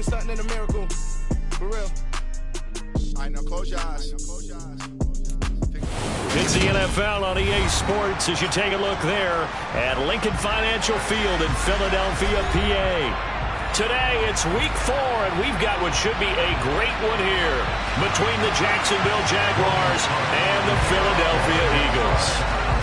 seen something in a miracle. For real. All right, now close your eyes. It's the NFL on EA Sports as you take a look there at Lincoln Financial Field in Philadelphia, PA. Today, it's week 4, and we've got what should be a great one here between the Jacksonville Jaguars and the Philadelphia Eagles.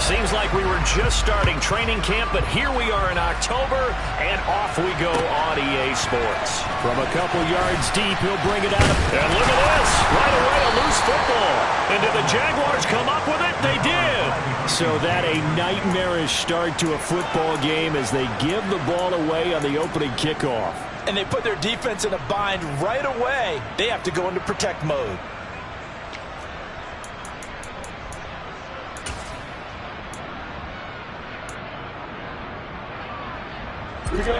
Seems like we were just starting training camp, but here we are in October, and off we go on EA Sports. From a couple yards deep, he'll bring it out. And look at this. Right away, a loose football. And did the Jaguars come up with it? They did. So that a nightmarish start to a football game as they give the ball away on the opening kickoff. And they put their defense in a bind right away. They have to go into protect mode. We go.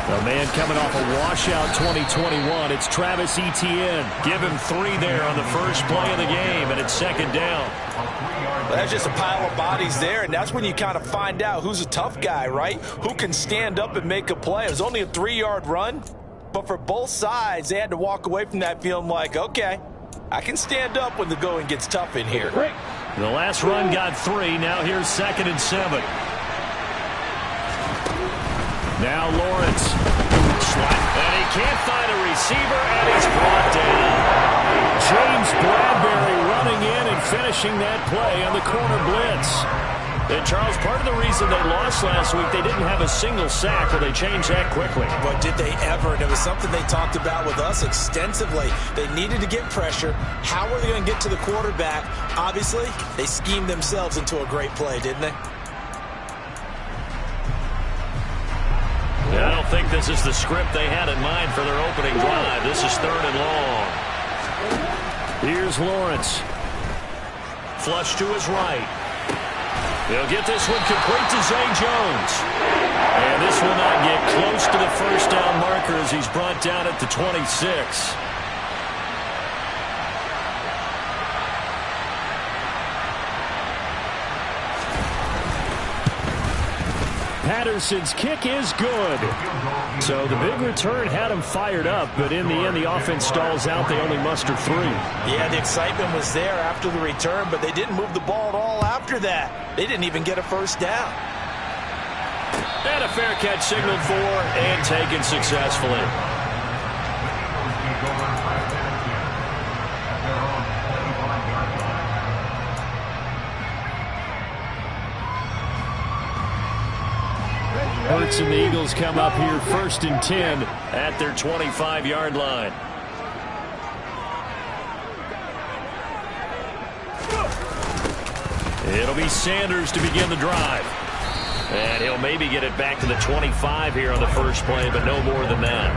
The man coming off a washout 2021, it's Travis Etienne. Give him 3 there on the first play of the game, and it's second down. Well, that's just a pile of bodies there, and that's when you kind of find out who's a tough guy, right? Who can stand up and make a play. It was only a 3-yard run, but for both sides, they had to walk away from that feeling like, okay, I can stand up when the going gets tough in here. The last run got 3. Now here's 2nd and 7. Now Lawrence. And he can't find a receiver, and he's brought down. James Bradbury running in and finishing that play on the corner blitz. And, Charles, part of the reason they lost last week, they didn't have a single sack, but they changed that quickly. But did they ever? And it was something they talked about with us extensively. They needed to get pressure. How were they going to get to the quarterback? Obviously, they schemed themselves into a great play, didn't they? I don't think this is the script they had in mind for their opening drive. This is 3rd and long. Here's Lawrence. Flush to his right. He'll get this one complete to Zay Jones. And this will not get close to the first down marker as he's brought down at the 26. Patterson's kick is good. So the big return had him fired up, but in the end, the offense stalls out. They only muster 3. Yeah, the excitement was there after the return, but they didn't move the ball at all after that. They didn't even get a first down. And a fair catch signaled for and taken successfully. Hurts and the Eagles come up here 1st and 10 at their 25-yard line. It'll be Sanders to begin the drive. And he'll maybe get it back to the 25 here on the first play, but no more than that.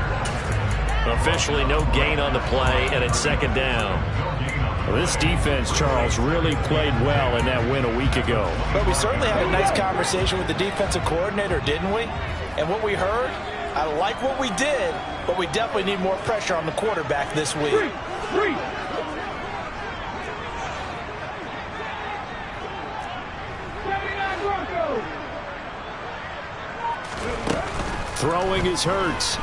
Officially no gain on the play, and it's 2nd down. Well, this defense, Charles, really played well in that win a week ago. But we certainly had a nice conversation with the defensive coordinator, didn't we? And what we heard, I like what we did, but we definitely need more pressure on the quarterback this week. Throwing is Hurts.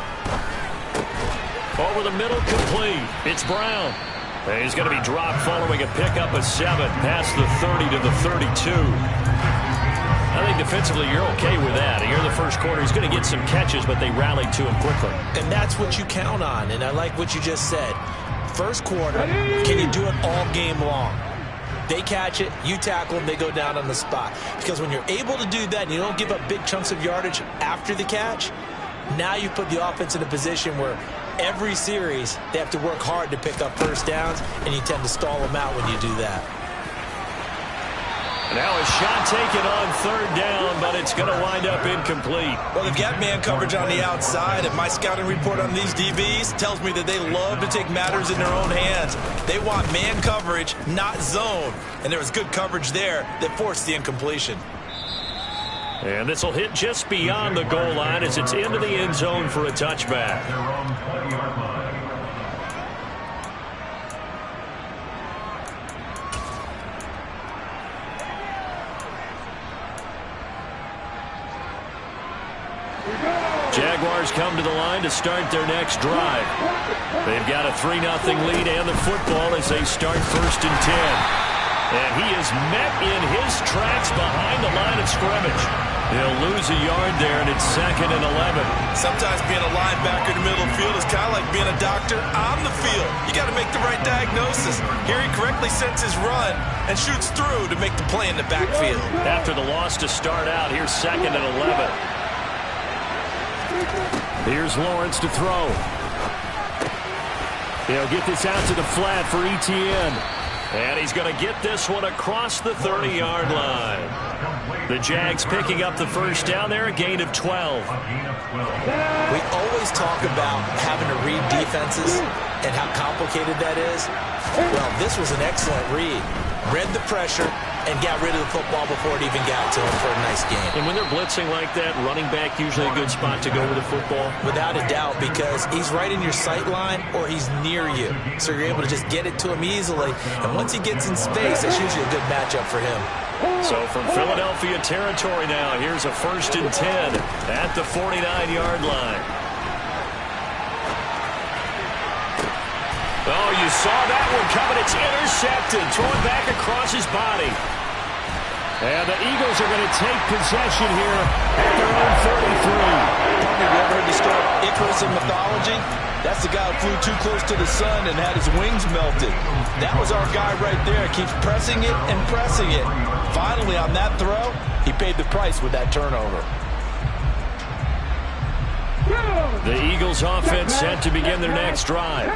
Over the middle, complete. It's Brown. And he's going to be dropped following a pickup of 7 past the 30 to the 32. I think defensively you're okay with that. Here in the first quarter, he's going to get some catches, but they rallied to him quickly. And that's what you count on, and I like what you just said. First quarter, can you do it all game long? They catch it, you tackle them, they go down on the spot. Because when you're able to do that and you don't give up big chunks of yardage after the catch, now you put the offense in a position where every series they have to work hard to pick up first downs, and you tend to stall them out when you do that. Now a shot taken on 3rd down, but it's going to wind up incomplete. Well, they've got man coverage on the outside, and my scouting report on these DBs tells me that they love to take matters in their own hands. They want man coverage, not zone. And there was good coverage there that forced the incompletion. And this will hit just beyond the goal line as it's into the end zone for a touchback. Jaguars come to the line to start their next drive. They've got a 3-0 lead and the football as they start 1st and 10. And he is met in his tracks behind the line of scrimmage. He'll lose a yard there, and it's 2nd and 11. Sometimes being a linebacker in the middle of the field is kind of like being a doctor on the field. You got to make the right diagnosis. Here he correctly sets his run and shoots through to make the play in the backfield. After the loss to start out, here's 2nd and 11. Here's Lawrence to throw. He'll get this out to the flat for Etienne. And he's going to get this one across the 30-yard line. The Jags picking up the first down there, a gain of 12. We always talk about having to read defenses and how complicated that is. Well, this was an excellent read. Read the pressure and got rid of the football before it even got to him for a nice game. And when they're blitzing like that, running back usually a good spot to go with the football? Without a doubt, because he's right in your sight line or he's near you. So you're able to just get it to him easily. And once he gets in space, that's usually a good matchup for him. So from Philadelphia territory now, here's a 1st and 10 at the 49-yard line. Oh, you saw that one coming. It's intercepted. Thrown back across his body. And the Eagles are going to take possession here at their own 33. Have you ever heard the story of Icarus in mythology? That's the guy who flew too close to the sun and had his wings melted. That was our guy right there. Keeps pressing it and pressing it. Finally, on that throw, he paid the price with that turnover. The Eagles offense set to begin their next drive.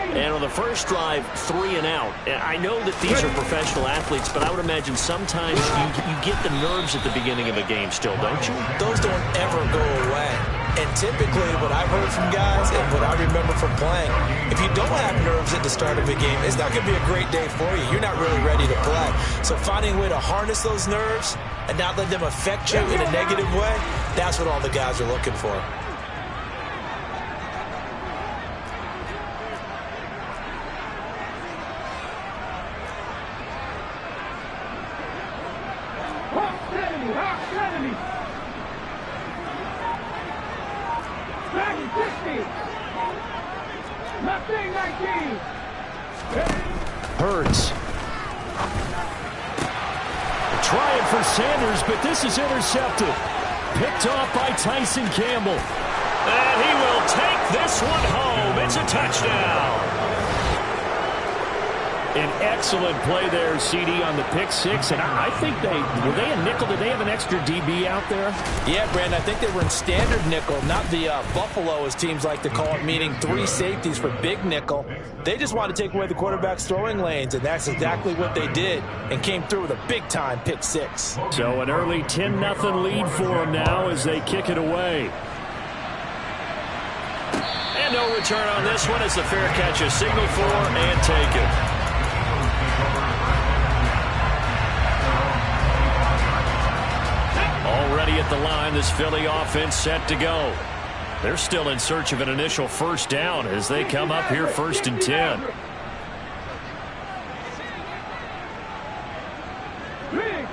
And on the first drive, 3 and out. I know that these are professional athletes, but I would imagine sometimes you get the nerves at the beginning of a game still, don't you? Those don't ever go away. And typically what I've heard from guys and what I remember from playing, if you don't have nerves at the start of a game, it's not going to be a great day for you. You're not really ready to play. So finding a way to harness those nerves and not let them affect you in a negative way, that's what all the guys are looking for. Hurts. Trying for Sanders, but this is intercepted. Picked off by Tyson Campbell. And he will take this one home. It's a touchdown. An excellent play there, CD, on the pick six. And I think were they a nickel? Did they have an extra DB out there? Yeah, Brandon, I think they were in standard nickel, not the Buffalo, as teams like to call it, meaning 3 safeties for big nickel. They just wanted to take away the quarterback's throwing lanes, and that's exactly what they did, and came through with a big-time pick six. So an early 10-0 lead for them now as they kick it away. And no return on this one as the fair catch is signaled for and taken. Already at the line, this Philly offense set to go. They're still in search of an initial first down as they come up here 1st and 10.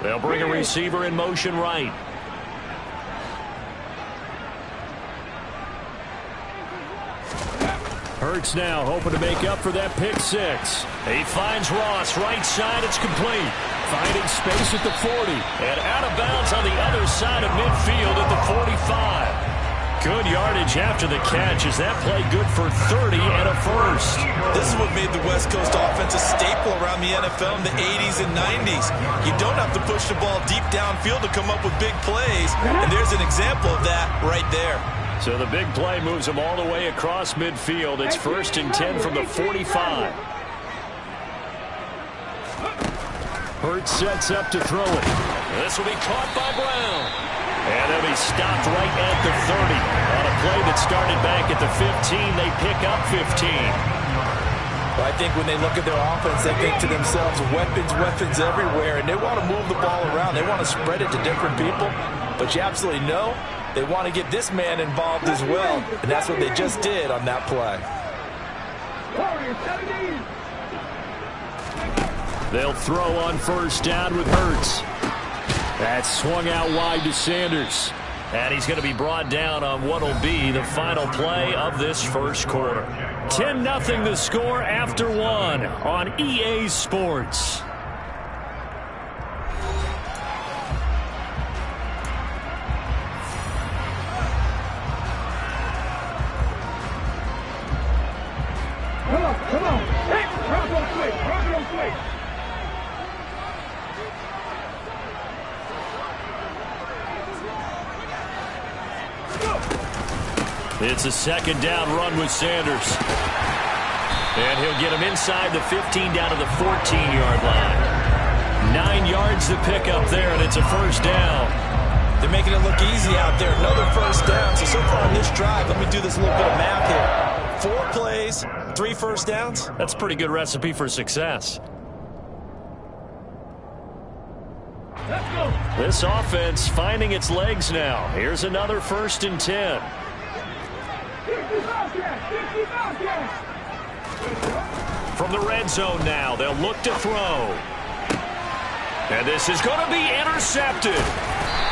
They'll bring a receiver in motion right. Hurts now hoping to make up for that pick six. He finds Ross right side. It's complete. Finding space at the 40. And out of bounds on the other side of midfield at the 45. Good yardage after the catch. Is that play good for 30 and a first? This is what made the West Coast offense a staple around the NFL in the 80s and 90s. You don't have to push the ball deep downfield to come up with big plays. And there's an example of that right there. So the big play moves them all the way across midfield. It's 1st and 10 from the 45. Hurts sets up to throw it. This will be caught by Brown. And they'll be stopped right at the 30. On a play that started back at the 15, they pick up 15. Well, I think when they look at their offense, they think to themselves, weapons everywhere, and they want to move the ball around. They want to spread it to different people. But you absolutely know they want to get this man involved as well, and that's what they just did on that play. They'll throw on first down with Hurts. That's swung out wide to Sanders. And he's going to be brought down on what will be the final play of this first quarter. 10-0 the score after one on EA Sports. Come on. Hey, drop on switch. Drop it on switch. It's a second down run with Sanders. And he'll get him inside the 15 down to the 14-yard line. 9 yards to pick up there, and it's a first down. They're making it look easy out there. Another first down. So far on this drive, let me do this little bit of math here. 4 plays, 3 first downs. That's a pretty good recipe for success. Let's go. This offense finding its legs now. Here's another 1st and 10. 55 yards. From the red zone now, they'll look to throw. And this is going to be intercepted.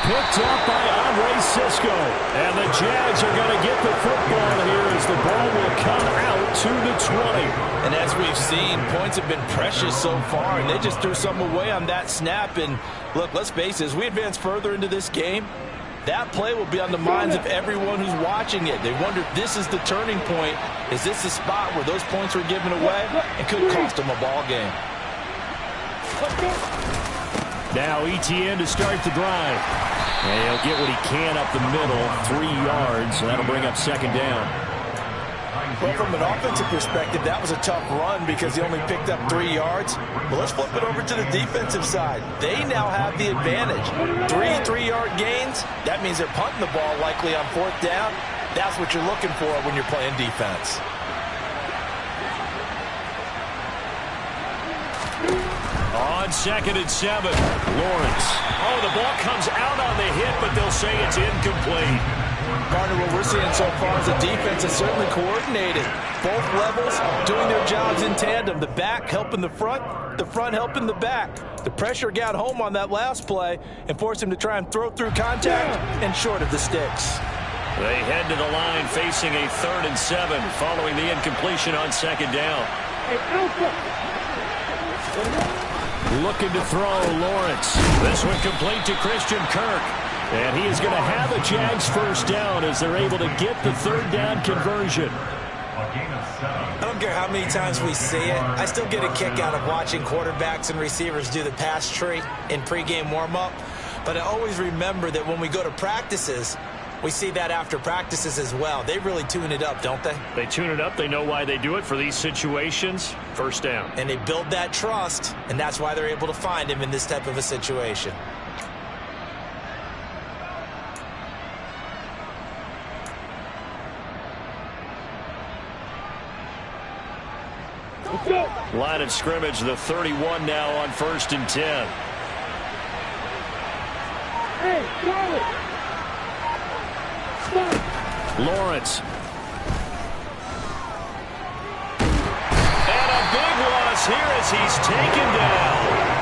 Picked up by Andre Cisco. And the Jags are going to get the football here as the ball will come out to the 20. And as we've seen, points have been precious so far, and they just threw something away on that snap. And look, let's face it, as we advance further into this game, that play will be on the minds of everyone who's watching it. They wonder if this is the turning point. Is this the spot where those points were given away? It could cost them a ball game. Now ETN to start the drive. And he'll get what he can up the middle, 3 yards, and that'll bring up second down. Well, from an offensive perspective, that was a tough run because he only picked up 3 yards. But let's flip it over to the defensive side. They now have the advantage. 3 3-yard gains. That means they're punting the ball likely on 4th down. That's what you're looking for when you're playing defense. On 2nd and 7, Lawrence. Oh, the ball comes out on the hit, but they'll say it's incomplete. Partner, what we're seeing so far is the defense is certainly coordinated. Both levels doing their jobs in tandem. The back helping the front helping the back. The pressure got home on that last play and forced him to try and throw through contact and short of the sticks. They head to the line facing a 3rd and 7 following the incompletion on 2nd down. Looking to throw, Lawrence. This one complete to Christian Kirk. And he is going to have a Jags first down as they're able to get the 3rd down conversion. I don't care how many times we see it. I still get a kick out of watching quarterbacks and receivers do the pass tree in pregame warm-up. But I always remember that when we go to practices, we see that after practices as well. They really tune it up, don't they? They tune it up. They know why they do it for these situations. First down. And they build that trust, and that's why they're able to find him in this type of a situation. Line of scrimmage, the 31 now on 1st and 10. Hey, Lawrence. And a big loss here as he's taken down.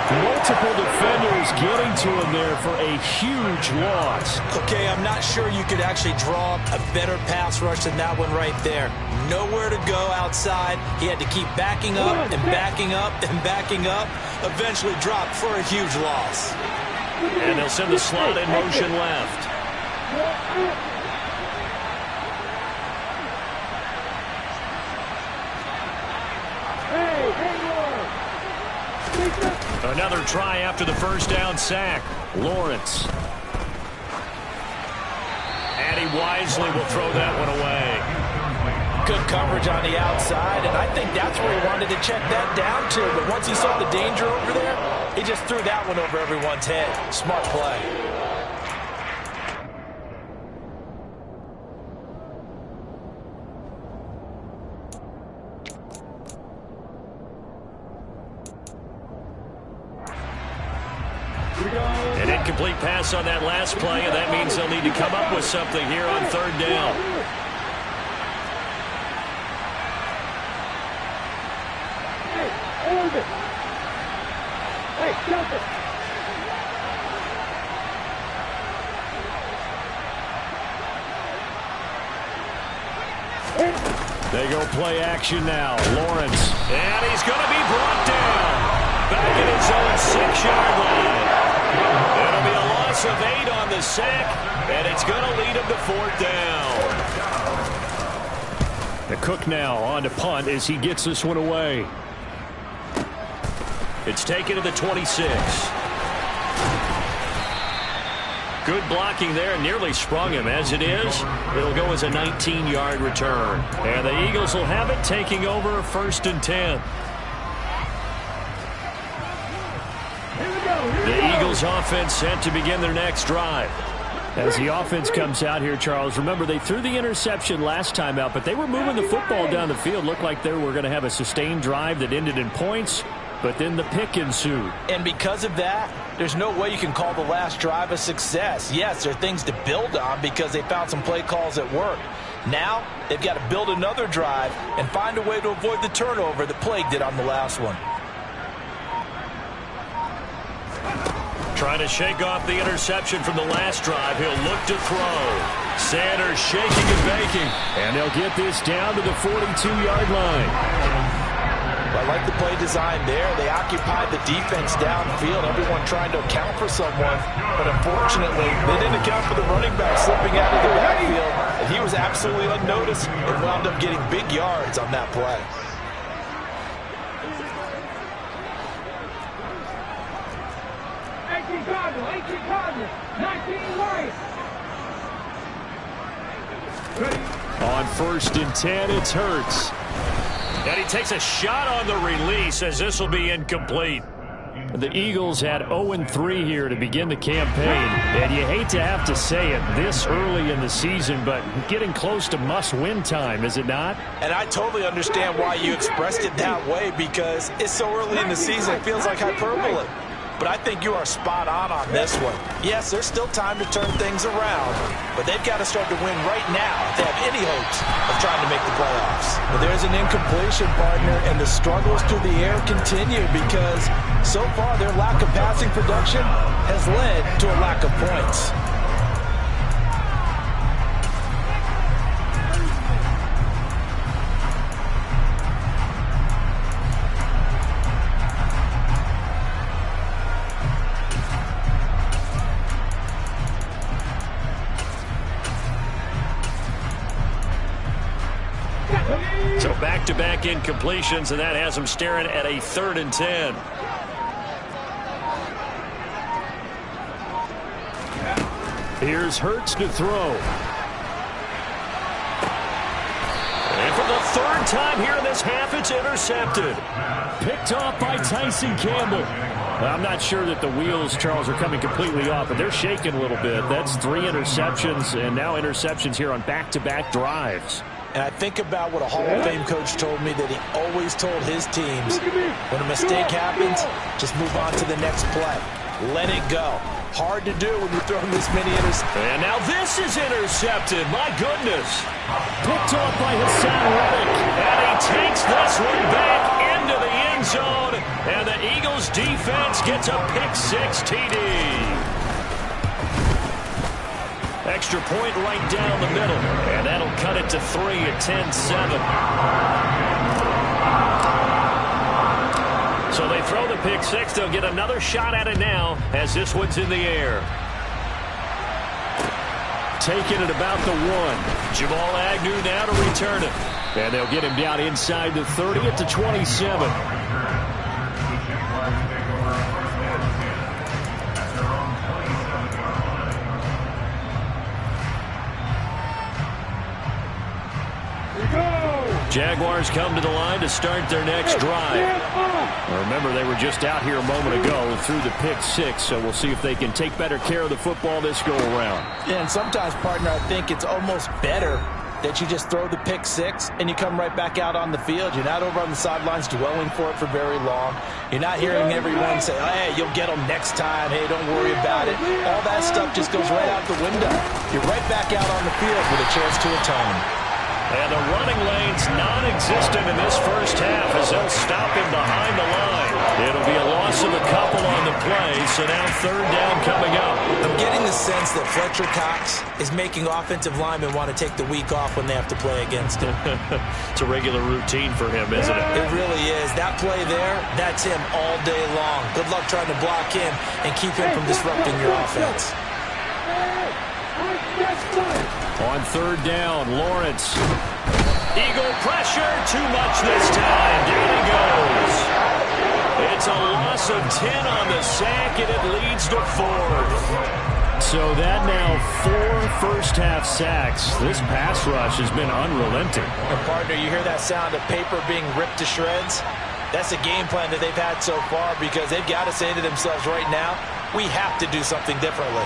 Multiple defenders getting to him there for a huge loss. Okay, I'm not sure you could actually draw up a better pass rush than that one right there. Nowhere to go outside. He had to keep backing up and backing up and backing up. Eventually dropped for a huge loss. And they'll send the slot in motion left. Another try after the first down sack. Lawrence. And he wisely will throw that one away. Good coverage on the outside, and I think that's where he wanted to check that down to. But once he saw the danger over there, he just threw that one over everyone's head. Smart play. An incomplete pass on that last play, and that means they'll need to come up with something here on 3rd down. They go play action now. Lawrence. And he's going to be brought down. Back at his own 6-yard line. It'll be a loss of 8 on the sack, and it's going to lead him to 4th down. The Cook now on to punt as he gets this one away. It's taken to the 26. Good blocking there. Nearly sprung him. As it is, it'll go as a 19-yard return. And the Eagles will have it, taking over 1st and 10. The Eagles offense set to begin their next drive. As the offense comes out here, Charles, remember they threw the interception last time out, but they were moving the football down the field. Looked like they were going to have a sustained drive that ended in points, but then the pick ensued. And because of that, there's no way you can call the last drive a success. Yes, there are things to build on because they found some play calls that worked. Now, they've got to build another drive and find a way to avoid the turnover that plagued it on the last one. Trying to shake off the interception from the last drive. He'll look to throw. Sanders shaking and baking. And they'll get this down to the 42-yard line. I like the play design there. They occupied the defense downfield. Everyone trying to account for someone. But unfortunately, they didn't account for the running back slipping out of the backfield. And he was absolutely unnoticed and wound up getting big yards on that play. 18 Cardinals, 19 right. On 1st and 10, it's Hurts. And he takes a shot on the release as this will be incomplete. The Eagles had 0-3 here to begin the campaign. And you hate to have to say it this early in the season, but getting close to must-win time, is it not? And I totally understand why you expressed it that way because it's so early in the season it feels like hyperbole. But I think you are spot on this one. Yes, there's still time to turn things around, but they've got to start to win right now if they have any hopes of trying to make the playoffs. But there's an incompletion, partner, and the struggles through the air continue because so far their lack of passing production has led to a lack of points. So back-to-back incompletions, and that has them staring at a 3rd and 10. Here's Hurts to throw. And for the 3rd time here in this half, it's intercepted. Picked off by Tyson Campbell. I'm not sure that the wheels, Charles, are coming completely off, but they're shaking a little bit. That's 3 interceptions, and now interceptions here on back-to-back drives. And I think about what a Hall of Fame coach told me that he always told his teams, when a mistake happens, just move on to the next play. Let it go. Hard to do when you're throwing this many interceptions. And now this is intercepted. My goodness. Picked off by Hassan Reddick. And he takes this one back into the end zone. And the Eagles defense gets a pick-6 TD. Extra point right down the middle. And that'll cut it to 3 at 10-7. So they throw the pick-6. They'll get another shot at it now as this one's in the air. Taking it about the 1. Jamal Agnew now to return it. And they'll get him down inside the 30 at the 27. Jaguars come to the line to start their next drive. Remember, they were just out here a moment ago through the pick-6, so we'll see if they can take better care of the football this go-around. Yeah, and sometimes, partner, I think it's almost better that you just throw the pick-6 and you come right back out on the field. You're not over on the sidelines dwelling for it for very long. You're not hearing everyone say, hey, you'll get them next time. Hey, don't worry about it. All that stuff just goes right out the window. You're right back out on the field with a chance to atone. And the running lane's non-existent in this first half as they'll stop him behind the line. It'll be a loss of a couple on the play, so now 3rd down coming up. I'm getting the sense that Fletcher Cox is making offensive linemen want to take the week off when they have to play against him. It's a regular routine for him, isn't it? It really is. That play there, that's him all day long. Good luck trying to block him and keep him from disrupting your offense. On third down, Lawrence. Eagle pressure, too much this time. Down he goes. It's a loss of 10 on the sack, and it leads to 4th. So that now 4 first-half sacks. This pass rush has been unrelenting. And partner, you hear that sound of paper being ripped to shreds? That's a game plan that they've had so far because they've got to say to themselves right now, we have to do something differently.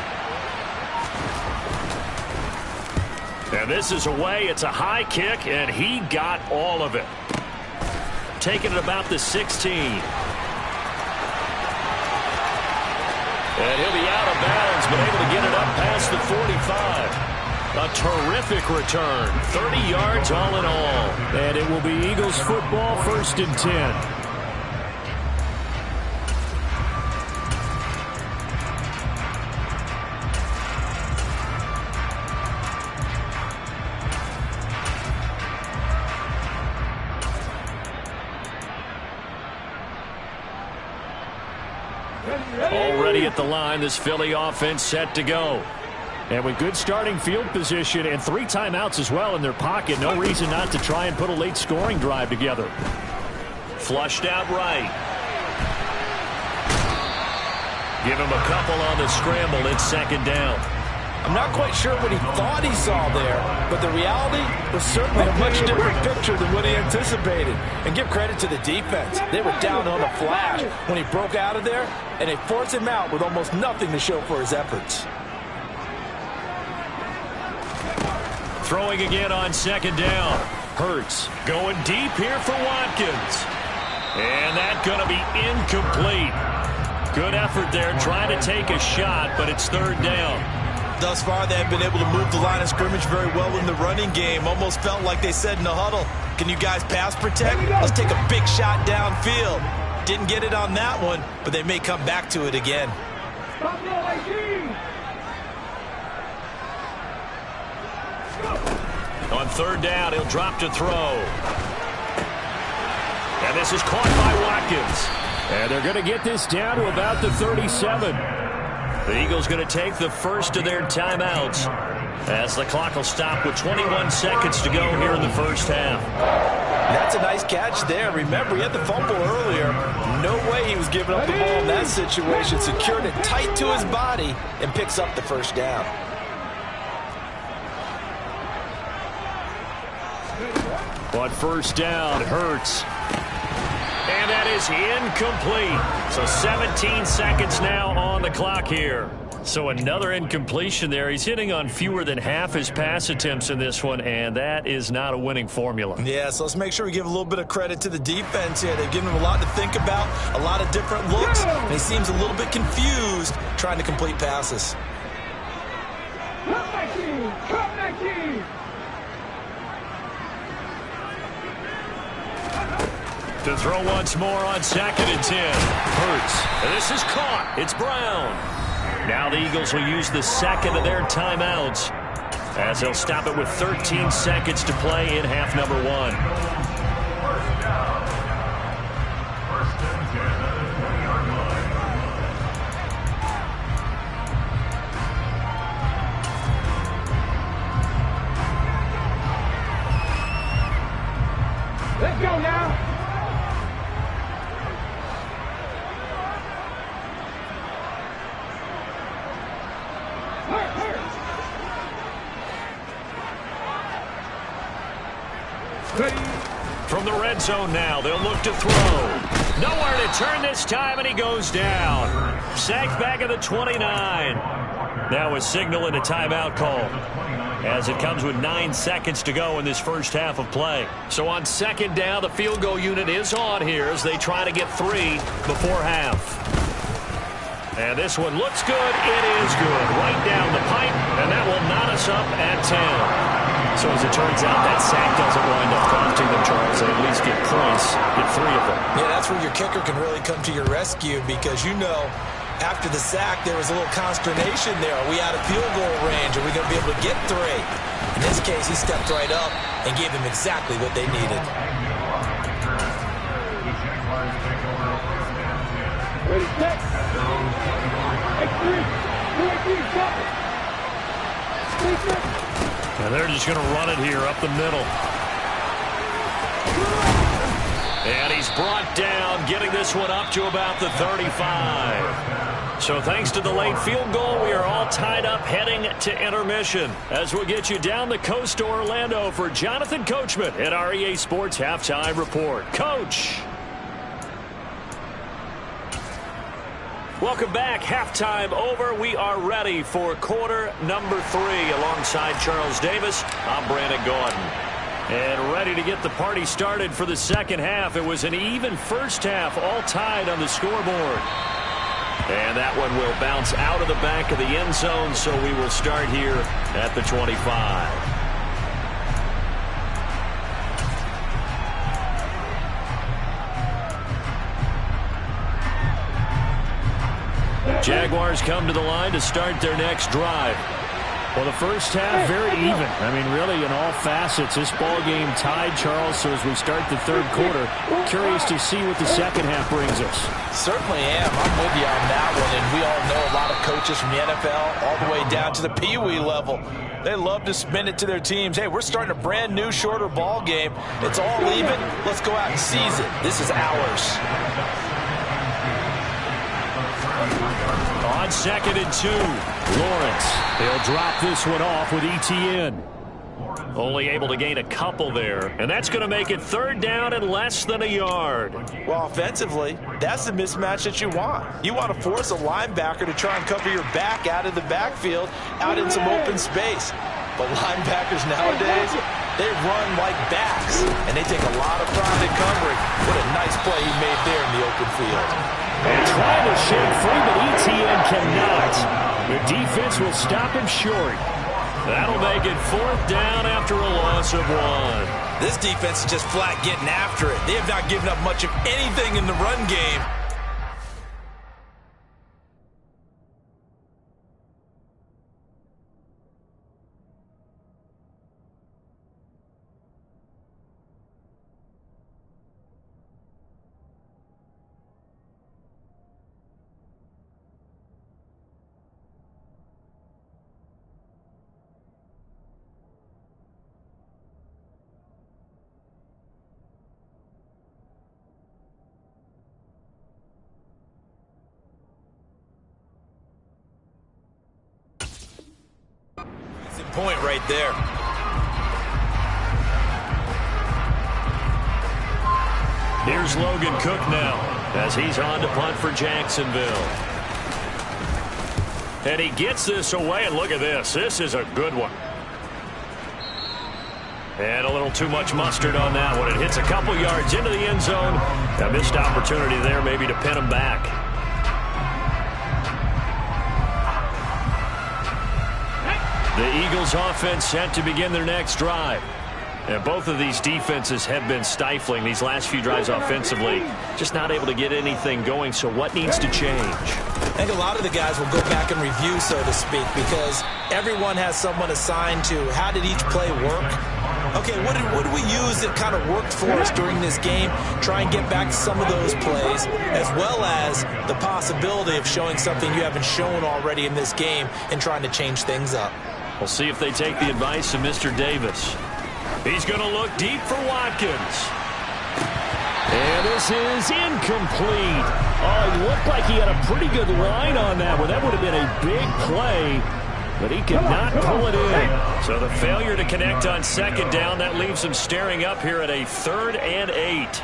And this is away. It's a high kick, and he got all of it. Taking it about the 16. And he'll be out of bounds, but able to get it up past the 45. A terrific return. 30 yards all in all. And it will be Eagles football, 1st and 10. Already at the line, this Philly offense set to go. And with good starting field position and 3 timeouts as well in their pocket, no reason not to try and put a late scoring drive together. Flushed out right. Give him a couple on the scramble. It's 2nd down. I'm not quite sure what he thought he saw there, but the reality was certainly a much different picture than what he anticipated. And give credit to the defense. They were down on a flash when he broke out of there, and they forced him out with almost nothing to show for his efforts. Throwing again on 2nd down. Hurts going deep here for Watkins. And that's going to be incomplete. Good effort there trying to take a shot, but it's 3rd down. Thus far, they have been able to move the line of scrimmage very well in the running game. Almost felt like they said in the huddle, can you guys pass protect? Let's take a big shot downfield. Didn't get it on that one, but they may come back to it again. On 3rd down, he'll drop to throw. And this is caught by Watkins. And they're going to get this down to about the 37. The Eagles going to take the first of their timeouts as the clock will stop with 21 seconds to go here in the first half. That's a nice catch there. Remember, he had the fumble earlier. No way he was giving up the ball in that situation. Secured it tight to his body and picks up the first down. On 1st down, Hurts. And that is incomplete. So 17 seconds now on the clock here. So another incompletion there. He's hitting on fewer than half his pass attempts in this one, and that is not a winning formula. Yeah, so let's make sure we give a little bit of credit to the defense here. They've given him a lot to think about, a lot of different looks, and he seems a little bit confused trying to complete passes. To throw once more on 2nd and 10. Hurts. And this is caught. It's Brown. Now the Eagles will use the 2nd of their timeouts as they'll stop it with 13 seconds to play in half number 1. Let's go now. From the red zone now, they'll look to throw. Nowhere to turn this time, and he goes down. Sacked back at the 29. Now a signal and a timeout call as it comes with 9 seconds to go in this first half of play. So on 2nd down, the field goal unit is on here as they try to get 3 before half. And this one looks good. It is good. Right down the pipe, and that will knot us up at 10. So as it turns out, that sack doesn't wind up costing them, Charles. They at least get points, get 3 of them. Yeah, that's where your kicker can really come to your rescue because you know After the sack, there was a little consternation there. Are we out of field goal range? Are we going to be able to get 3? In this case, he stepped right up and gave them exactly what they needed. Ready, set. And they're just going to run it here up the middle. And he's brought down, getting this one up to about the 35. So thanks to the late field goal, we are all tied up heading to intermission. As we'll get you down the coast to Orlando for Jonathan Coachman at our EA Sports Halftime Report. Coach. Welcome back. Halftime over. We are ready for quarter number 3 alongside Charles Davis. I'm Brandon Gaudin. And ready to get the party started for the second half. It was an even first half, all tied on the scoreboard. And that one will bounce out of the back of the end zone, so we will start here at the 25. Jaguars come to the line to start their next drive. Well, the first half, very even. I mean, really, in all facets, this ball game tied, Charles. So as we start the third quarter, curious to see what the second half brings us. Certainly am. I'm with you on that one. And we all know a lot of coaches from the NFL all the way down to the Pee Wee level. They love to spin it to their teams. Hey, we're starting a brand new, shorter ball game. It's all even. Let's go out and seize it. This is ours. On 2nd and 2, Lawrence. They'll drop this one off with ETN. Only able to gain a couple there, and that's going to make it 3rd down and less than a yard. Well, offensively, that's the mismatch that you want. You want to force a linebacker to try and cover your back out of the backfield, out in some open space. But linebackers nowadays, they run like backs, and they take a lot of pride in covering. What a nice play he made there in the open field. And trying to shake free, but ETN cannot. The defense will stop him short. That'll make it 4th down after a loss of 1. This defense is just flat getting after it. They have not given up much of anything in the run game. Point right there. Here's Logan Cook now as he's on to punt for Jacksonville. And he gets this away, and look at this. This is a good one. And a little too much mustard on that one. It hits a couple yards into the end zone. A missed opportunity there maybe to pin him back. The Eagles offense set to begin their next drive. And both of these defenses have been stifling these last few drives offensively. Just not able to get anything going, so what needs to change? I think a lot of the guys will go back and review, so to speak, because everyone has someone assigned to how did each play work. Okay, what did we use that kind of worked for us during this game? Try and get back to some of those plays, as well as the possibility of showing something you haven't shown already in this game and trying to change things up. We'll see if they take the advice of Mr. Davis. He's going to look deep for Watkins. And this is incomplete. Oh, it looked like he had a pretty good line on that one. That would have been a big play, but he could not pull it in. So the failure to connect on 2nd down, that leaves him staring up here at a 3rd and 8.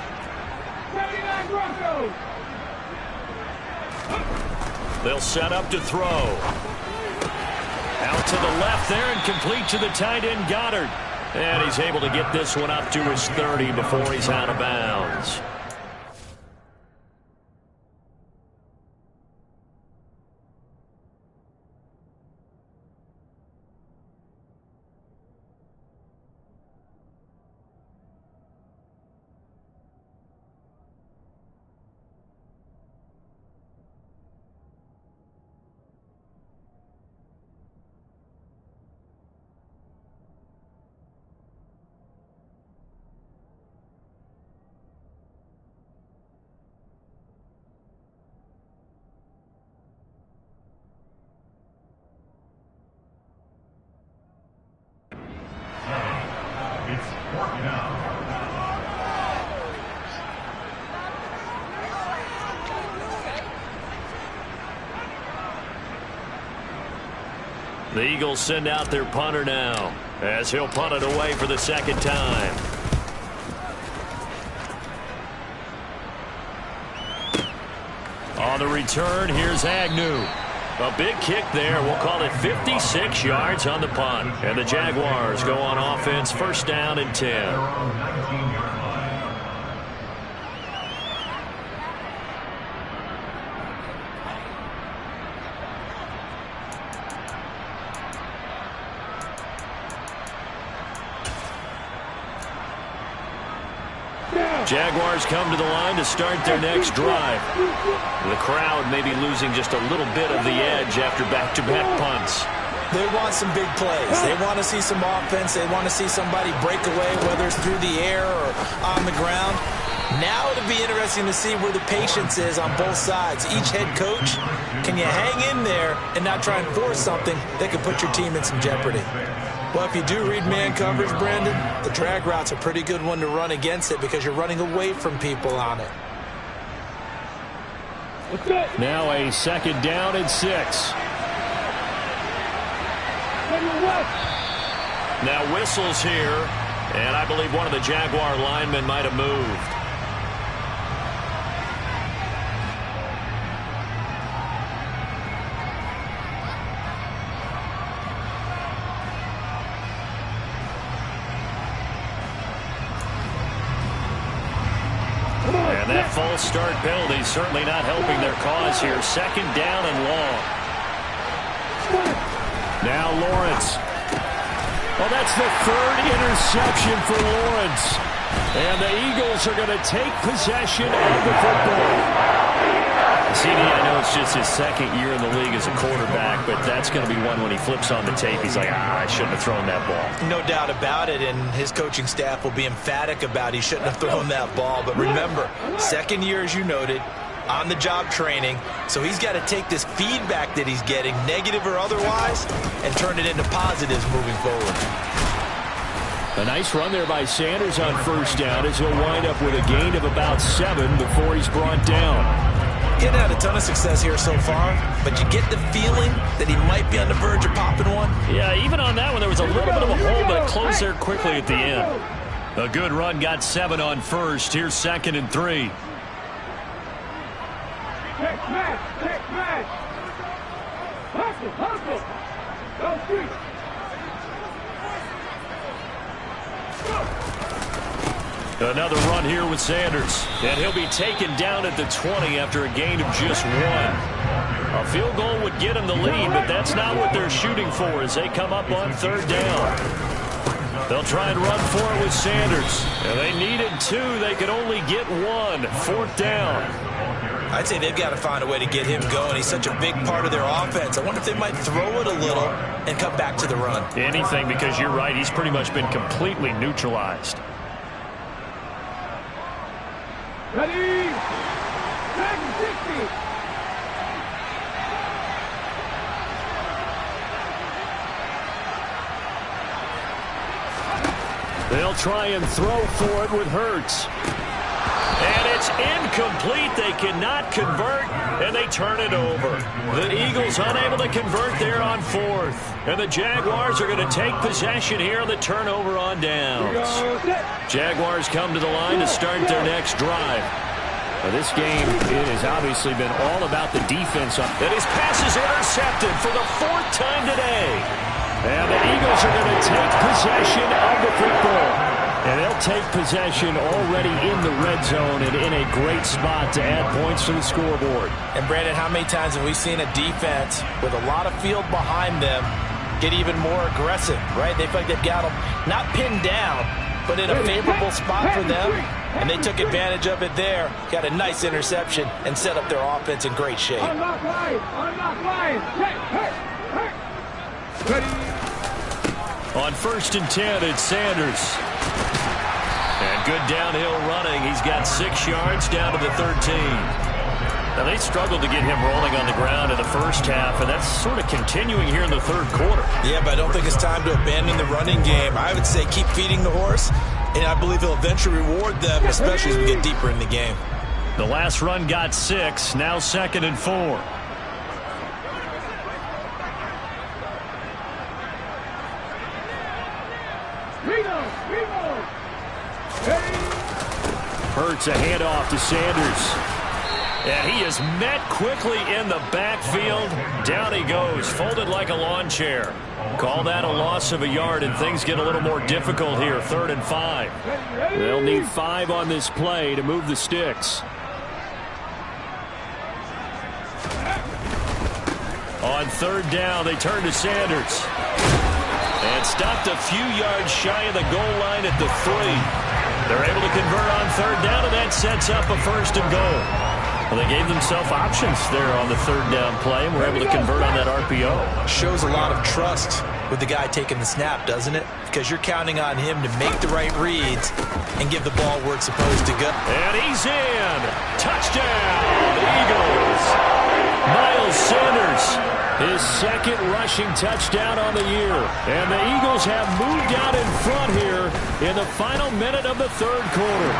They'll set up to throw. Out to the left there and complete to the tight end Goddard. And he's able to get this one up to his 30 before he's out of bounds. The Eagles send out their punter now, as he'll punt it away for the second time. On the return, here's Agnew. A big kick there. We'll call it 56 yards on the punt. And the Jaguars go on offense, first down and 10. Jaguars come to the line to start their next drive. The crowd may be losing just a little bit of the edge after back-to-back punts. They want some big plays. They want to see some offense. They want to see somebody break away, whether it's through the air or on the ground. Now it'll be interesting to see where the patience is on both sides. Each head coach, can you hang in there and not try and force something that could put your team in some jeopardy? Well, if you do read man coverage, Brandon, the drag route's a pretty good one to run against it because you're running away from people on it. Now a second down and 6. Now whistles here, and I believe one of the Jaguar linemen might have moved. And that false start penalty certainly not helping their cause here. Second down and long. Now Lawrence. Well, that's the third interception for Lawrence. And the Eagles are going to take possession of the football. CD, I know it's just his second year in the league as a quarterback, but that's going to be one when he flips on the tape. He's like, I shouldn't have thrown that ball. No doubt about it, and his coaching staff will be emphatic about he shouldn't have thrown that ball. But remember, second year, as you noted, on-the-job training, so he's got to take this feedback that he's getting, negative or otherwise, and turn it into positives moving forward. A nice run there by Sanders on first down as he'll wind up with a gain of about 7 before he's brought down. Getting had a ton of success here so far, but you get the feeling that he might be on the verge of popping one. Yeah, even on that one, there was a little bit of a hole, but it closed there quickly at the end. A good run, got 7 on first. Here's second and 3. Another run here with Sanders. And he'll be taken down at the 20 after a gain of just 1. A field goal would get him the lead, but that's not what they're shooting for as they come up on third down. They'll try and run for it with Sanders. And they needed 2. They could only get 1. Fourth down. I'd say they've got to find a way to get him going. He's such a big part of their offense. I wonder if they might throw it a little and come back to the run. Anything, because you're right. He's pretty much been completely neutralized. Ready? 60. They'll try and throw for it with Hurts. And it's incomplete. They cannot convert, and they turn it over. The Eagles unable to convert there on fourth. And the Jaguars are going to take possession here on the turnover on downs. Jaguars come to the line to start their next drive. Now this game, it has obviously been all about the defense. And his pass is intercepted for the 4th time today. And the Eagles are going to take possession of the football. And they'll take possession already in the red zone and in a great spot to add points to the scoreboard. And, Brandon, how many times have we seen a defense with a lot of field behind them get even more aggressive, right? They feel like they've got them not pinned down, but in a favorable spot for them. And they took advantage of it there, got a nice interception, and set up their offense in great shape. Unlock line. On 1st and 10, it's Sanders. And good downhill running. He's got 6 yards down to the 13. Now, they struggled to get him rolling on the ground in the first half, and that's sort of continuing here in the third quarter. Yeah, but I don't think it's time to abandon the running game. I would say keep feeding the horse, and I believe he'll eventually reward them, especially as we get deeper in the game. The last run got 6, now 2nd and 4. Hurts a handoff to Sanders. And he is met quickly in the backfield. Down he goes, folded like a lawn chair. Call that a loss of a yard, and things get a little more difficult here. 3rd and 5. They'll need 5 on this play to move the sticks. On 3rd down, they turn to Sanders. And stopped a few yards shy of the goal line at the 3. They're able to convert on 3rd down, and that sets up a 1st and goal. Well, they gave themselves options there on the 3rd down play, and were able to convert on that RPO. Shows a lot of trust with the guy taking the snap, doesn't it? Because you're counting on him to make the right reads and give the ball where it's supposed to go. And he's in. Touchdown, Eagles. Miles Sanders, his 2nd rushing touchdown on the year. And the Eagles have moved out in front here in the final minute of the 3rd quarter.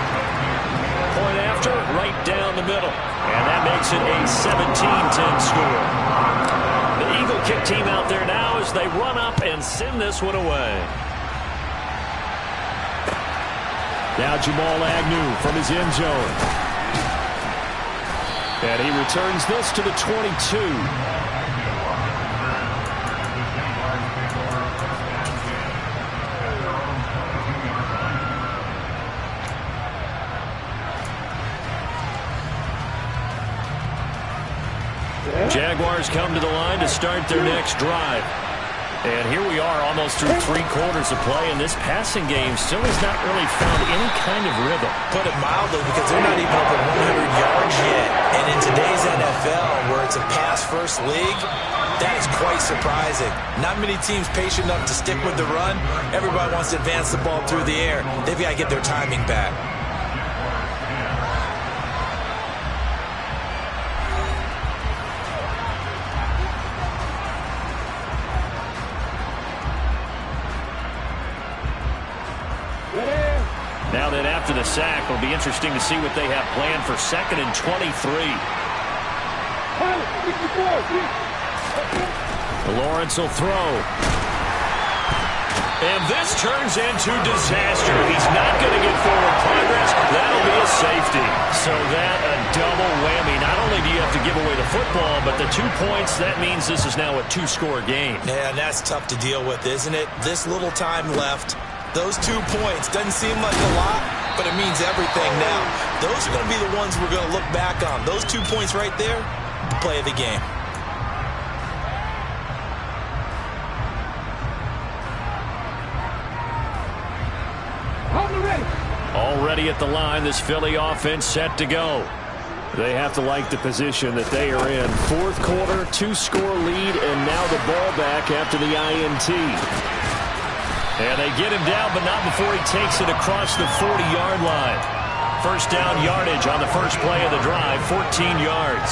Point after, right down the middle. And that makes it a 17-10 score. The Eagle kick team out there now as they run up and send this one away. Now Jamal Agnew from his end zone. And he returns this to the 22. Jaguars come to the line to start their next drive. And here we are almost through 3 quarters of play, and this passing game still has not really found any kind of rhythm. Put it mildly, because they're not even up at 100 yards yet. And in today's NFL, where it's a pass-first league, that is quite surprising. Not many teams patient enough to stick with the run. Everybody wants to advance the ball through the air. They've got to get their timing back. Now then, after the sack, it'll be interesting to see what they have planned for 2nd and 23. Lawrence will throw. And this turns into disaster. He's not going to get forward progress. That'll be a safety. So that a double whammy. Not only do you have to give away the football, but the 2 points, that means this is now a 2-score game. Yeah, and that's tough to deal with, isn't it? This little time left. Those 2 points doesn't seem like a lot, but it means everything now. Those are going to be the ones we're going to look back on. Those 2 points right there, the play of the game. Already at the line, this Philly offense set to go. They have to like the position that they are in. 4th quarter, 2-score lead, and now the ball back after the INT. And they get him down, but not before he takes it across the 40-yard line. 1st down yardage on the first play of the drive, 14 yards.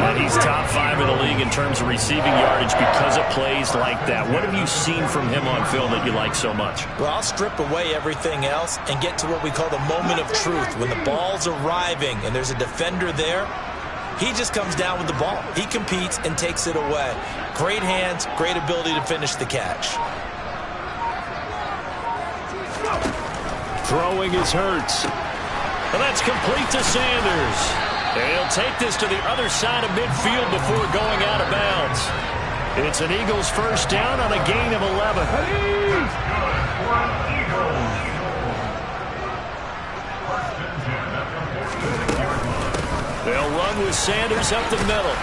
And he's top 5 in the league in terms of receiving yardage because of plays like that. What have you seen from him on film that you like so much? Well, I'll strip away everything else and get to what we call the moment of truth. When the ball's arriving and there's a defender there, he just comes down with the ball. He competes and takes it away. Great hands, great ability to finish the catch. Throwing is Hurts. And that's complete to Sanders. And he'll take this to the other side of midfield before going out of bounds. It's an Eagles 1st down on a gain of 11. They'll run with Sanders up the middle.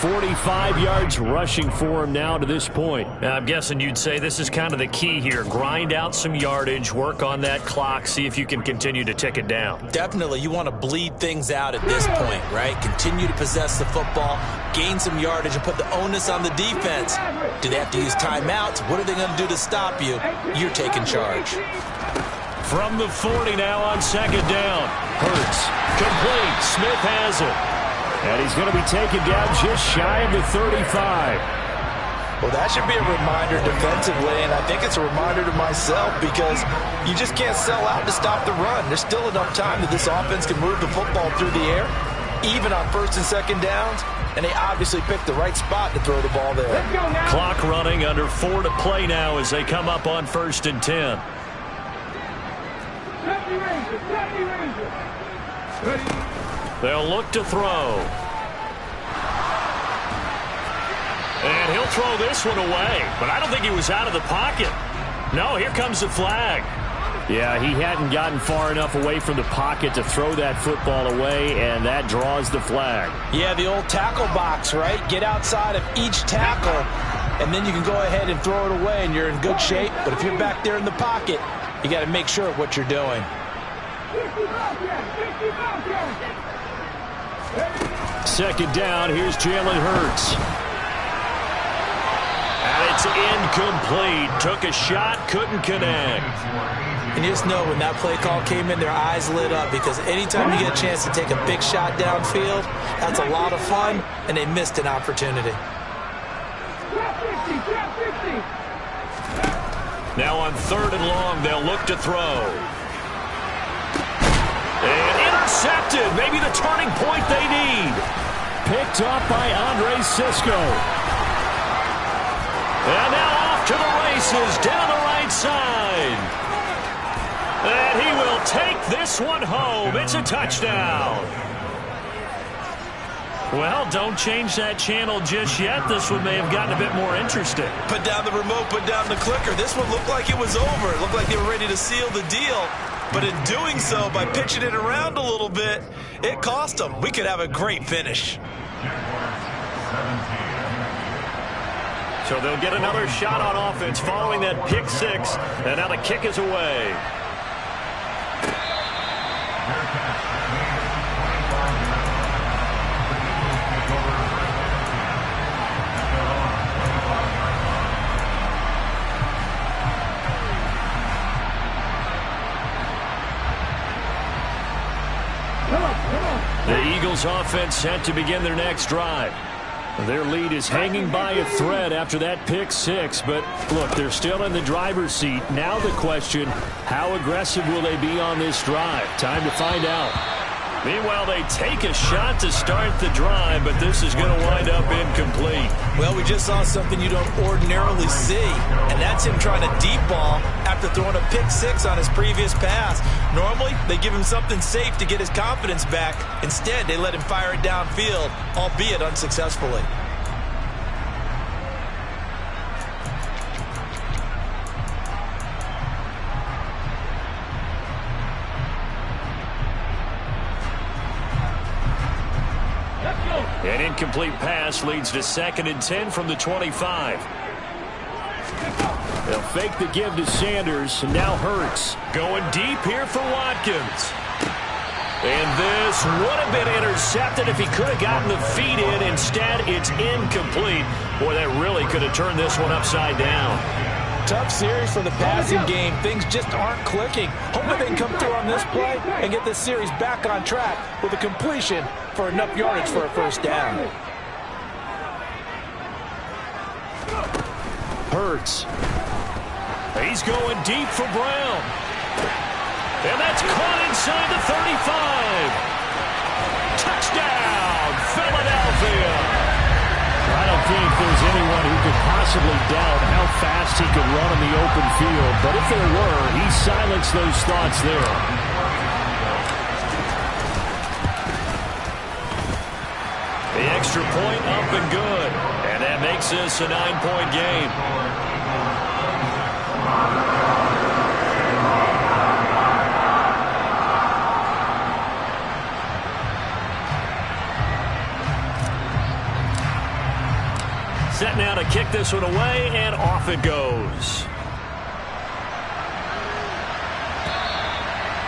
45 yards rushing for him now to this point. Now, I'm guessing you'd say this is kind of the key here. Grind out some yardage, work on that clock, see if you can continue to tick it down. Definitely. You want to bleed things out at this point, right? Continue to possess the football, gain some yardage, and put the onus on the defense. Do they have to use timeouts? What are they going to do to stop you? You're taking charge. From the 40 now on 2nd down. Hurts. Complete. Smith has it. And he's going to be taken down just shy of the 35. Well, that should be a reminder defensively, and I think it's a reminder to myself because you just can't sell out to stop the run. There's still enough time that this offense can move the football through the air. even on first and second downs, and they obviously picked the right spot to throw the ball there. Let's go now. Clock running, under 4 to play now as they come up on 1st and 10. They'll look to throw. And he'll throw this one away, but I don't think he was out of the pocket. No, here comes the flag. Yeah, he hadn't gotten far enough away from the pocket to throw that football away, and that draws the flag. Yeah, the old tackle box, right? Get outside of each tackle, and then you can go ahead and throw it away, and you're in good shape. But if you're back there in the pocket, you got to make sure of what you're doing. Second down, here's Jalen Hurts. And it's incomplete. Took a shot, couldn't connect. And you just know when that play call came in, their eyes lit up, because anytime you get a chance to take a big shot downfield, that's a lot of fun, and they missed an opportunity. Now on 3rd and long, they'll look to throw. And intercepted. Maybe the turning point they need. Picked up by Andre Sisco. And now off to the races down the right side. And he will take this one home. It's a touchdown. Well, don't change that channel just yet. This one may have gotten a bit more interesting. Put down the remote, put down the clicker. This one looked like it was over. It looked like they were ready to seal the deal. But in doing so, by pitching it around a little bit, it cost them. We could have a great finish. So they'll get another shot on offense following that pick 6. And now the kick is away. The Eagles offense set to begin their next drive. Their lead is hanging by a thread after that pick 6, but look, they're still in the driver's seat. Now the question, how aggressive will they be on this drive? Time to find out. Meanwhile, they take a shot to start the drive, but this is going to wind up incomplete. Well, we just saw something you don't ordinarily see, and that's him trying to deep ball after throwing a pick 6 on his previous pass. Normally, they give him something safe to get his confidence back. Instead, they let him fire it downfield, albeit unsuccessfully. An incomplete pass leads to 2nd and 10 from the 25. They'll fake the give to Sanders, and now Hurts. Going deep here for Watkins. And this would have been intercepted if he could have gotten the feet in. Instead, it's incomplete. Boy, that really could have turned this one upside down. Tough series for the passing game. Things just aren't clicking. Hoping they can come through on this play and get this series back on track with a completion for enough yardage for a first down. Hurts. He's going deep for Brown. And that's caught inside the 35. Touchdown, Philadelphia. I don't think there's anyone who could possibly doubt how fast he could run in the open field. But if there were, he silenced those thoughts there. The extra point up and good. And that makes this a 9-point game. Set now to kick this one away, and off it goes.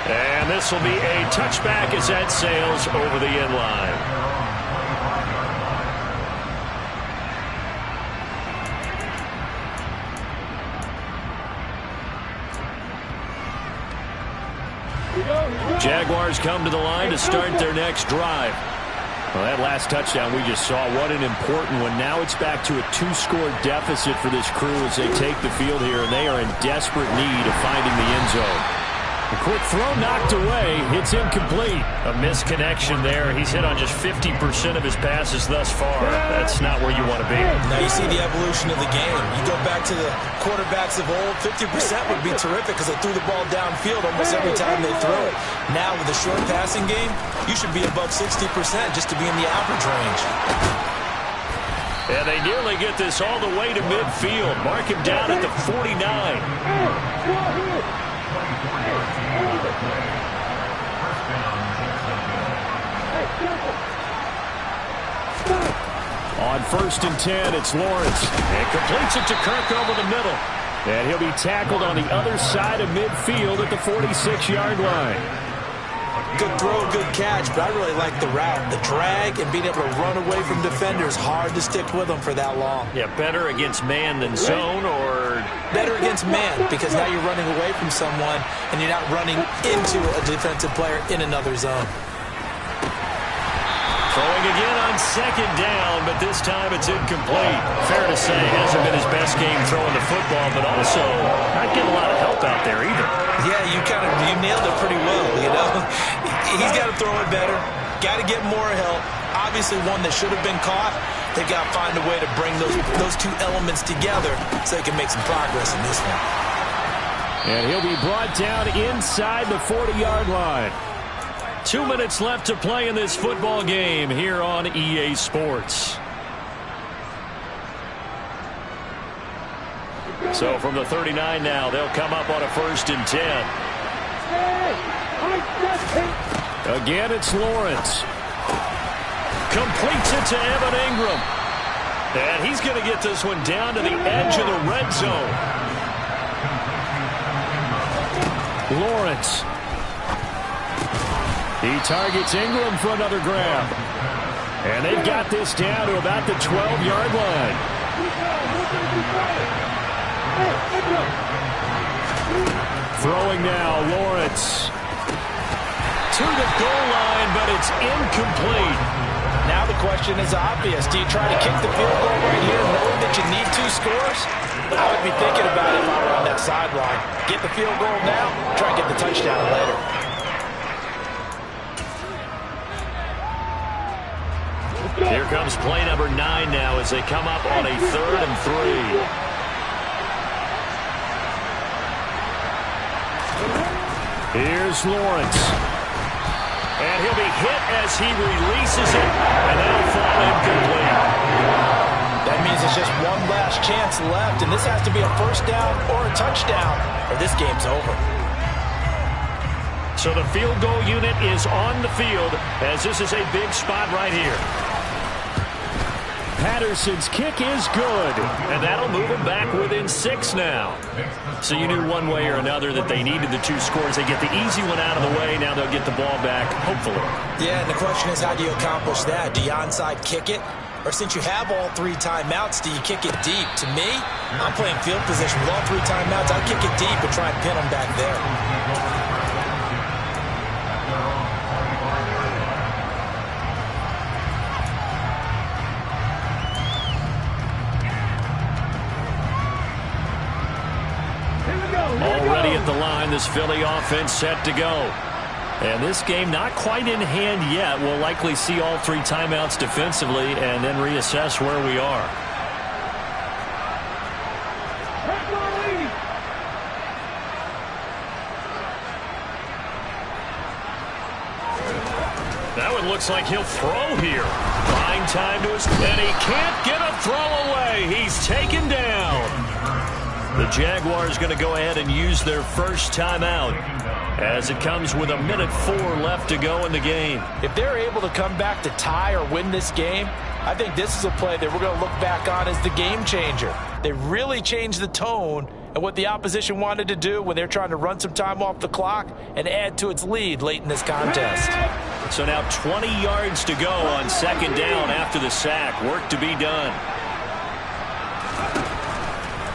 And this will be a touchback as that sails over the end line. Jaguars come to the line to start their next drive. Well, that last touchdown we just saw, what an important one. Now it's back to a 2-score deficit for this crew as they take the field here, and they are in desperate need of finding the end zone. The quick throw knocked away. It's incomplete. A misconnection there. He's hit on just 50% of his passes thus far. That's not where you want to be. Now you see the evolution of the game. You go back to the quarterbacks of old, 50% would be terrific because they threw the ball downfield almost every time they threw it. Now with the short passing game, you should be above 60% just to be in the average range. And they nearly get this all the way to midfield. Mark him down at the 49. On 1st and 10, it's Lawrence. And completes it to Kirk over the middle. And he'll be tackled on the other side of midfield at the 46-yard line. Good throw, good catch, but I really like the route. The drag and being able to run away from defenders, hard to stick with them for that long. Yeah, better against man than zone, or? Better against man, because now you're running away from someone and you're not running into a defensive player in another zone. Throwing again on 2nd down, but this time it's incomplete. Fair to say, hasn't been his best game throwing the football, but also not getting a lot of help out there either. Yeah, you nailed it pretty well, you know. He's got to throw it better, got to get more help. Obviously one that should have been caught. They've got to find a way to bring those two elements together so they can make some progress in this one. And he'll be brought down inside the 40-yard line. 2 minutes left to play in this football game here on EA Sports. So from the 39 now, they'll come up on a 1st and 10. Again, it's Lawrence. Completes it to Evan Ingram. And he's going to get this one down to the edge of the red zone. Lawrence. He targets Ingram for another grab. And they've got this down to about the 12-yard line. Throwing now, Lawrence. To the goal line, but it's incomplete. Now the question is obvious. Do you try to kick the field goal right here knowing that you need 2 scores? I would be thinking about it if I were on that sideline. Get the field goal now, try and get the touchdown later. Here comes play number 9 now as they come up on a 3rd and 3. Here's Lawrence. And he'll be hit as he releases it, and that'll fall incomplete. That means it's just one last chance left, and this has to be a 1st down or a touchdown, or this game's over. So the field goal unit is on the field as this is a big spot right here. Patterson's kick is good, and that'll move them back within 6 now. So you knew one way or another that they needed the 2 scores. They get the easy one out of the way. Now they'll get the ball back, hopefully. Yeah, and the question is, how do you accomplish that? Do you onside kick it? Or since you have all 3 timeouts, do you kick it deep? To me, I'm playing field position. With all 3 timeouts, I kick it deep and try and pin them back there. Already at the line, this Philly offense set to go. And this game not quite in hand yet. We'll likely see all 3 timeouts defensively and then reassess where we are. That one looks like he'll throw here. Buying time to his... And he can't get a throw away. He's taken down. The Jaguars going to go ahead and use their first timeout as it comes with 1:04 left to go in the game. If they're able to come back to tie or win this game, I think this is a play that we're going to look back on as the game changer. They really changed the tone and what the opposition wanted to do when they're trying to run some time off the clock and add to its lead late in this contest. So now 20 yards to go on 2nd down after the sack. Work to be done.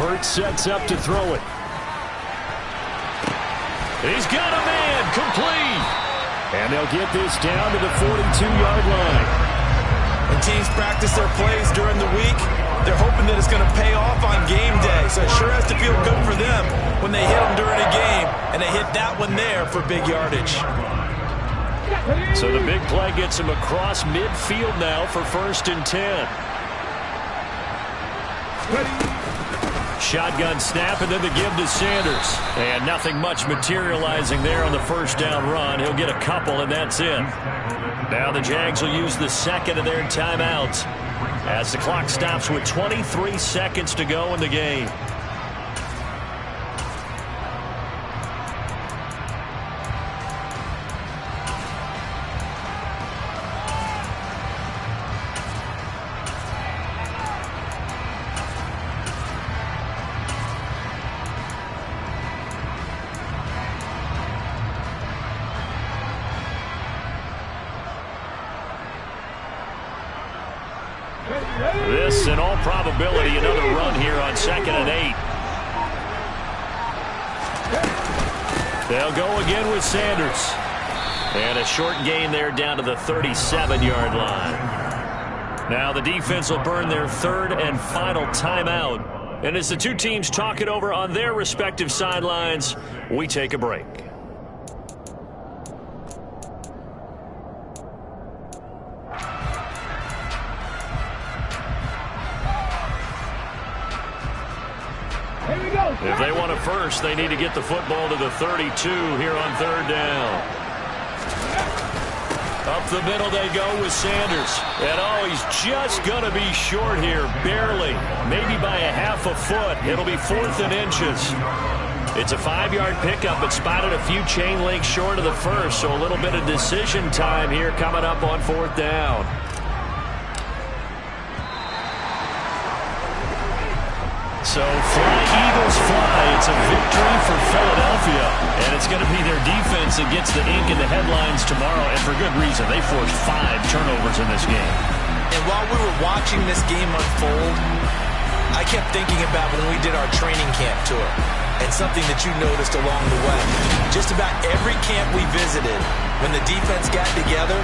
Hurts sets up to throw it. He's got a man, complete. And they'll get this down to the 42-yard line. When teams practice their plays during the week, they're hoping that it's going to pay off on game day. So it sure has to feel good for them when they hit them during a game, and they hit that one there for big yardage. So the big play gets him across midfield now for 1st and 10. Shotgun snap, and then the give to Sanders. And nothing much materializing there on the 1st down run. He'll get a couple, and that's it. Now the Jags will use the second of their timeouts as the clock stops with 23 seconds to go in the game. This, in all probability, another run here on 2nd and 8. They'll go again with Sanders. And a short gain there down to the 37-yard line. Now the defense will burn their 3rd and final timeout. And as the two teams talk it over on their respective sidelines, we take a break. If they want it first, they need to get the football to the 32 here on 3rd down. Up the middle they go with Sanders. And, oh, he's just going to be short here, barely. Maybe by a half a foot. It'll be 4th and inches. It's a 5-yard pickup, but spotted a few chain links short of the first, so a little bit of decision time here coming up on 4th down. So fly, Eagles fly. It's a victory for Philadelphia. And it's going to be their defense that gets the ink in the headlines tomorrow. And for good reason. They forced 5 turnovers in this game. And while we were watching this game unfold, I kept thinking about when we did our training camp tour. And something that you noticed along the way. Just about every camp we visited, when the defense got together,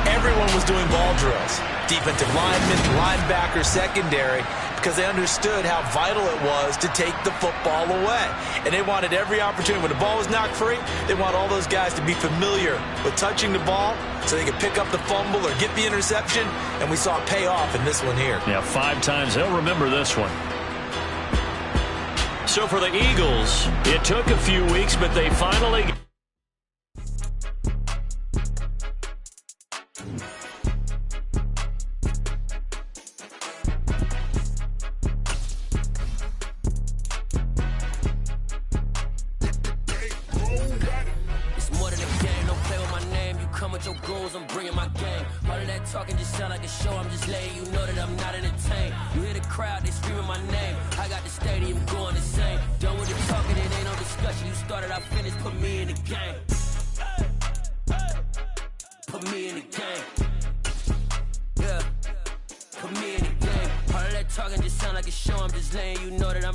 everyone was doing ball drills. Defensive linemen, linebackers, secondary, because they understood how vital it was to take the football away. And they wanted every opportunity. When the ball was knocked free, they want all those guys to be familiar with touching the ball so they could pick up the fumble or get the interception. And we saw it pay off in this one here. Yeah, 5 times. They'll remember this one. So for the Eagles, it took a few weeks, but they finally... Your goals, I'm bringing my game. All of that talking just sound like a show. I'm just letting you know that I'm not entertained. You hear the crowd, they screaming my name. I got the stadium going insane. Done with the talking, it ain't no discussion. You started, I finished, put me in the game. Put me in the game. Yeah, put me in the game. All of that talking just sound like a show. I'm just letting you know that I'm